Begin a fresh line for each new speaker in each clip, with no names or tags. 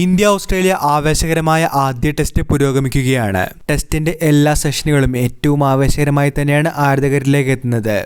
India Australia ആവേശകരമായ ആദ്യ test പുരോഗമിക്കുകയാണ്. ടെസ്റ്റിന്റെ എല്ലാ സെഷനുകളും ഏറ്റവും ആവേശകരമായി തന്നെയാണ് ആരാധകരിലേക്ക് എത്തുന്നത്.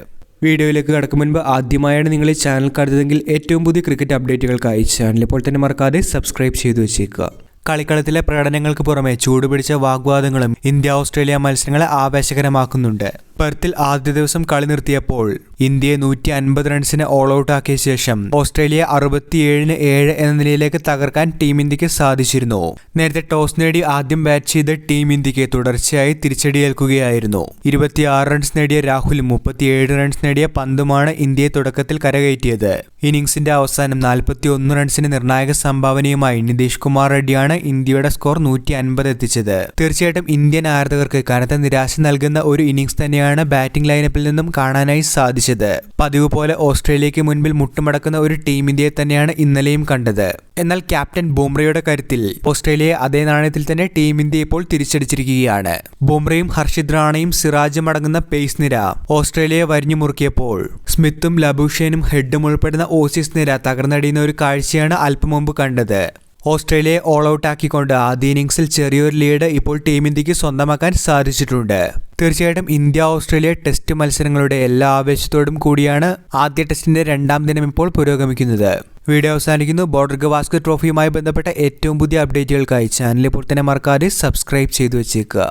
വീഡിയോയിലേക്ക് കടക്കും മുൻപ് ആദ്യമായാണ് നിങ്ങൾ ഈ ചാനൽ കാണുന്നതെങ്കിൽ ഏറ്റവും പുതിയ ക്രിക്കറ്റ് അപ്ഡേറ്റുകൾക്കായി ചാനൽ ഇപ്പോൾ തന്നെ മറക്കാതെ സബ്സ്ക്രൈബ് ചെയ്തു വെച്ചേക്കുക. കളിക്കളത്തിലെ പ്രകടനങ്ങൾക്ക് പുറമെ ചൂടുപിടിച്ച വാഗ്വാദങ്ങളും ഇന്ത്യ ഓസ്ട്രേലിയ മത്സരങ്ങളെ ആവേശകരമാക്കുന്നുണ്ട്. പെർത്തിൽ ആദ്യ ദിവസം കളി നിർത്തിയപ്പോൾ ഇന്ത്യയെ 150 റൺസിന് ഓൾ ഔട്ട് ആക്കിയ ശേഷം ഓസ്ട്രേലിയ 67-7 എന്ന നിലയിലേക്ക് തകർക്കാൻ ടീം ഇന്ത്യക്ക് സാധിച്ചിരുന്നു. നേരത്തെ ടോസ് നേടി ആദ്യം ബാറ്റ് ചെയ്ത ടീം ഇന്ത്യക്ക് തുടർച്ചയായി തിരിച്ചടിയേൽക്കുകയായിരുന്നു. 26 റൺസ് നേടിയ രാഹുലും 37 റൺസ് നേടിയ പന്തുമാണ് ഇന്ത്യയെ തുടക്കത്തിൽ കരകയറ്റിയത്. ഇന്നിംഗ്സിന്റെ അവസാനം 41 റൺസിന് നിർണായക സംഭാവനയുമായി നിതീഷ് കുമാർ റെഡ്ഡിയാണ് ഇന്ത്യയുടെ സ്കോർ 150 എത്തിച്ചത്. തീർച്ചയായിട്ടും ഇന്ത്യൻ ആരാധകർക്ക് കനത്ത നിരാശ നൽകുന്ന ഒരു ഇന്നിംഗ്സ് തന്നെയാണ് ബാറ്റിംഗ് ലൈനപ്പിൽ നിന്നും കാണാനായി സാധിച്ചത്. പതിവ് പോലെ ഓസ്ട്രേലിയക്ക് മുൻപിൽ മുട്ടുമടക്കുന്ന ഒരു ടീം ഇന്ത്യയെ തന്നെയാണ് ഇന്നലെയും കണ്ടത്. എന്നാൽ ക്യാപ്റ്റൻ ബുംറയുടെ കരുത്തിൽ ഓസ്ട്രേലിയയെ അതേ നാണയത്തിൽ തന്നെ ടീം ഇന്ത്യ ഇപ്പോൾ തിരിച്ചടിച്ചിരിക്കുകയാണ്. ബുംറയും ഹർഷിത് റാണയും സിറാജും അടങ്ങുന്ന പേസ് നിര ഓസ്ട്രേലിയയെ വരിഞ്ഞു മുറുക്കിയപ്പോൾ സ്മിത്തും ലബുഷേനും ഹെഡും ഉൾപ്പെടുന്ന ഓസീസ് നിര തകർന്നടിയുന്ന ഒരു കാഴ്ചയാണ് അല്പം മുമ്പ് കണ്ടത്. ഓസ്ട്രേലിയയെ ഓൾ ഔട്ട് ആക്കിക്കൊണ്ട് ആദ്യ ഇന്നിംഗ്സിൽ ചെറിയൊരു ലീഡ് ഇപ്പോൾ ടീം ഇന്ത്യക്ക് സ്വന്തമാക്കാൻ സാധിച്ചിട്ടുണ്ട്. തീർച്ചയായിട്ടും ഇന്ത്യ ഓസ്ട്രേലിയ ടെസ്റ്റ് മത്സരങ്ങളുടെ എല്ലാ ആവേശത്തോടും കൂടിയാണ് ആദ്യ ടെസ്റ്റിന്റെ രണ്ടാം ദിനം ഇപ്പോൾ പുരോഗമിക്കുന്നത്. വീഡിയോ അവസാനിക്കുന്നു. ബോർഡർ ഗവാസ്കർ ട്രോഫിയുമായി ബന്ധപ്പെട്ട ഏറ്റവും പുതിയ അപ്ഡേറ്റുകൾക്കായി ചാനൽ ഇപ്പോൾ തന്നെ മറക്കാതെ സബ്സ്ക്രൈബ് ചെയ്തു വെച്ചേക്കുക.